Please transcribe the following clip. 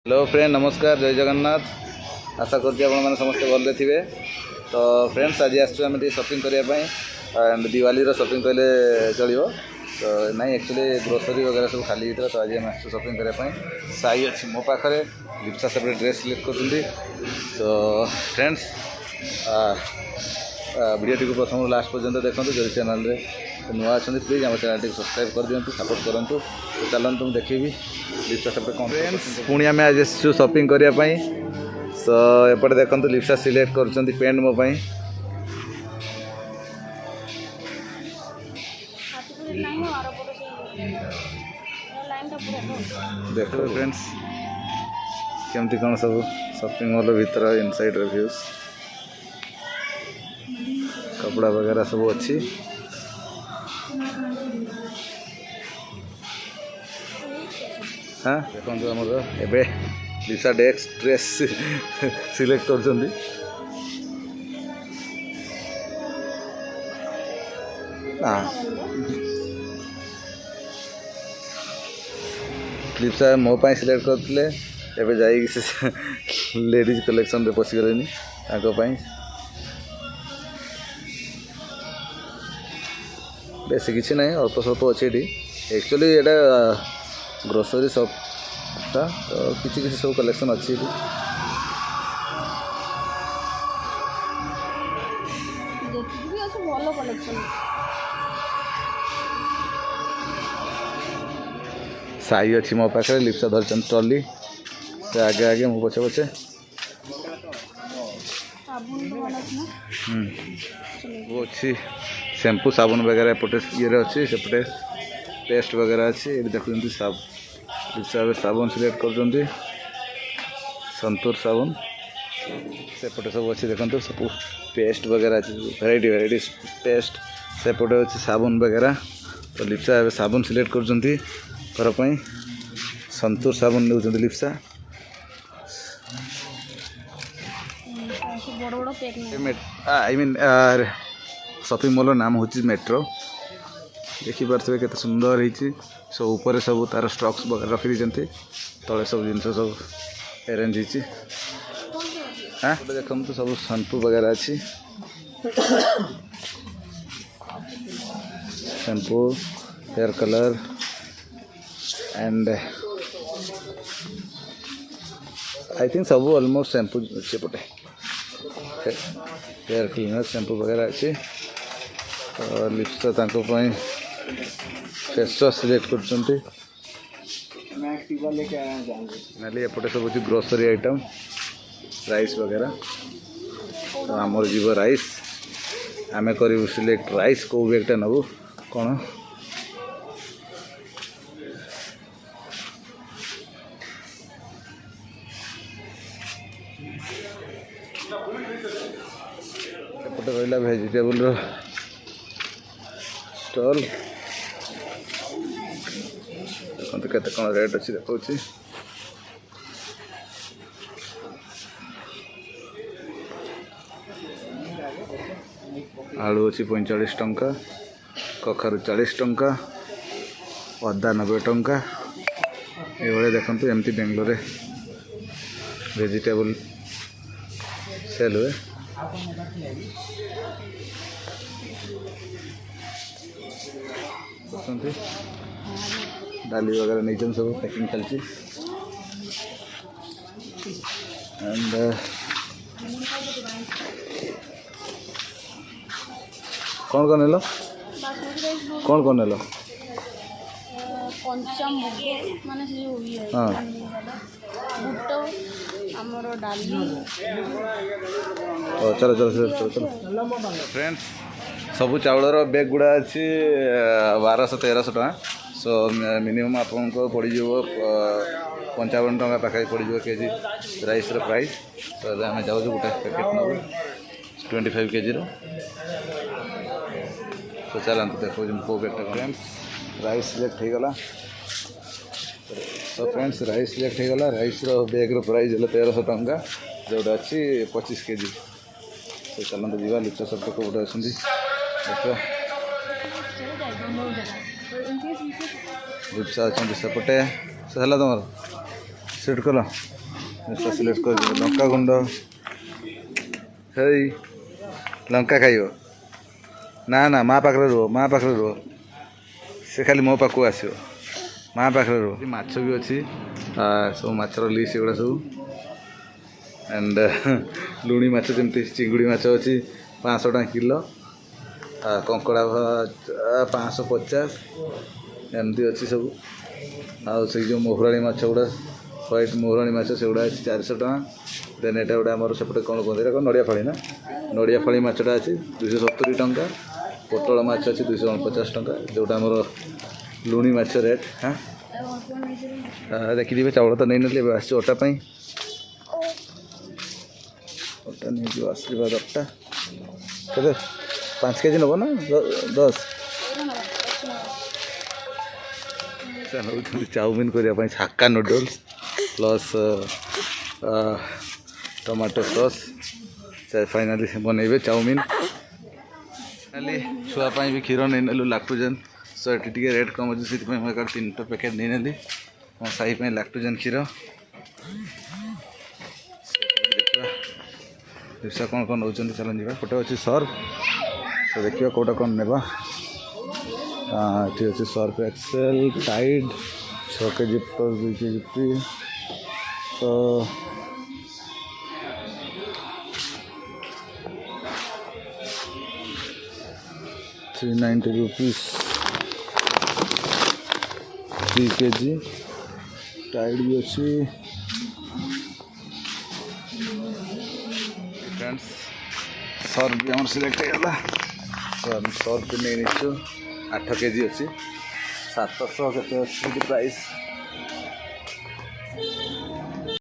Hello friend, नमस्कार, जय जगन्नाथ। आशा करते समस्ते भले थे। तो फ्रेंड्स, आज आम शॉपिंग करने एंड दिवाली शॉपिंग कहले चलो। तो नहीं, एक्चुअली ग्रोसरी वगैरह सब खाली होता। तो आज आम शॉपिंग करने साई अच्छी मो पाखे लिप्सा सब ड्रेस सिलेक्ट कर। तो फ्रेंड्स, वीडियो टी प्रथम लास्ट पर्यंत देखो। जो चैनल नुआ अच्छा प्लीज आम चैनल टी सब्सक्राइब कर दिखाँ, सपोर्ट करूँ। तो चलते मुझे देखी लिप्सा सब कौन। फ्रेंड्स, पुणी आम आज शॉपिंग करने। तो एपटे देखो लिप्सा सिलेक्ट कर पेंट मो पाई। देखो फ्रेंड्स, केमती कौन सब शॉपिंग मॉल भीतर इनसाइड रिव्यूज कपड़ा वगैरह सब अच्छी। हाँ देखो आमर एबे लिप्सा ड्रेस सिलेक्ट कर। लिप्सा मो पाई सिलेक्ट करते एबे जाई लेडीज कलेक्शन रे पशिगलेनी तांको बेसी किसी ना अल्प स्वल्प अच्छे ये एक्चुअली एटा ग्रोसरी शॉपटा। तो किसी सब कलेक्शन अच्छी साई अच्छी मो पाखे। लिप्सा धरचन ट्रॉली से आगे आगे मो पछे पछे। वो अच्छी शैम्पू साबुन वगैरह एपटे ये अच्छी, सेपटे पेस्ट वगैरह अच्छी। ये देखते लिप्सा साबुन सिलेक्ट कर संतूर साबुन। सेपटे सब अच्छी देखो सब पेस्ट वगैरह अच्छी, वेराइटी वेराइटी पेस्ट। सेपटे अच्छी साबुन वगैरह। तो लिप्सा साबुन सिलेक्ट कर घर पर संतूर साबुन नौ Lipsa. I mean shopping mall नाम हूँ मेट्रो। देखिपे केते सुंदर है। सब ऊपर सब तार स्टॉक्स वगैरह रखी दी। तले सब जिन सब अरेंज हो। हाँ देखो तो सब शैम्पू वगैरह अच्छी। Shampoo, hair colour and I think सब ऑलमोस्ट शैम्पू अच्छे पटे। हेयर क्लीनर शैम्पू वगैरह अच्छी। और लिप्सा तांको पाई फेस वाश सिलेक्ट कर। एपटे सब अच्छी ग्रोसरी आइटम, राइस वगैरह। तो आमर जीव राइस, आमे करू सिलेक्ट राइस को बैगटा नबू कौन। एपटे रहा वेजिटेबल स्टॉल। देखते केते कौन रेट अच्छी देखा। आलू अच्छी 45 टंका, कखारू 40 टंका, अदा 90 टंका। ये देखो एमती बेंगलोर वेजिटेबल सेल हुए। डाली वगैरह नहीं सब पैकिंग चलती। एंड कौन नेल कौन नेल हाँ चलो चलो चलो चलो। फ्रेंड्स, सबू चाउलर बैग गुड़ा अच्छी 1200-1300 टका। सो मिनिमम आपको पड़ 55 टका पाखे पड़ केजी राइस प्राइस। तो आम जाऊँ गोटे पैकेट नब 25 केजी। तो चलते देखो को बैगटा। फ्रेंड्स, राइस सिलेक्ट हो गला। तो फ्रेंड्स, राइस सिलेक्ट हो गला। राइस बैग प्राइस है 1300 टका, जोटा अच्छी 25 केजी। तो चलते जीवा लिप्सा सब को गोटे अच्छी। लिप्सा अच्छा सेपटे है तुम सीट कल। मिर्चा सिलेक्ट कर लंका गुंड हेई लंका खाइब ना ना माँ पाखे रुह से खाली मो पाखु आसो माँ पाखे रुह माछ भी अच्छी सब माछर लिस्ट एगुड़ा सब एंड लुणी माछ जमी चिंगुड़ी माछ अच्छी 500 टଙ୍କା किलो कंकड़ा 550 एमती अच्छी सब आउ से जो मोहराणी माछ गुड़ा व्हाइट मोहराणी माछ से गुड़ा 400 टଙ୍କା देन एटा गुड़ा आमर सेपटे कौन कहते कौन नड़िया फाड़ी ना नड़िया फाड़ी माछटा अच्छी 270 टଙ୍କା पोटल माछ अच्छी 249 टଙ୍କା जोटा आमर लुणी माछ रेट हाँ देखिए चाउल तो नहीं ना आस अटा अटा नहीं जो आशीर्वाद अटा के 5 केजी नब ना 10 चाउमिन करने छाका noodles plus tomato sauce finally बनइबे चाउमिन खाली छुआपाई भी क्षीर नहीं नेलु लैक्टोजेन सो ये टी रेट कम अच्छे से 3टा पैकेट नहीं नेली मो साई लैक्टोजेन क्षीर दिशा कौन कौन नौ चलन जा गोटे अच्छी सर्फ तो देखिए कौटा कौन नेबा ये अच्छे Surf Excel Tide 6 KG plus 2 KG free तो 390 रुपीस 3 केजी टाइड भी अच्छी फ्रेंड्स सर्फ भी आम सिलेक्ट होगा सर्फ भी नहीं 8 केजी अच्छी 700 के प्राइस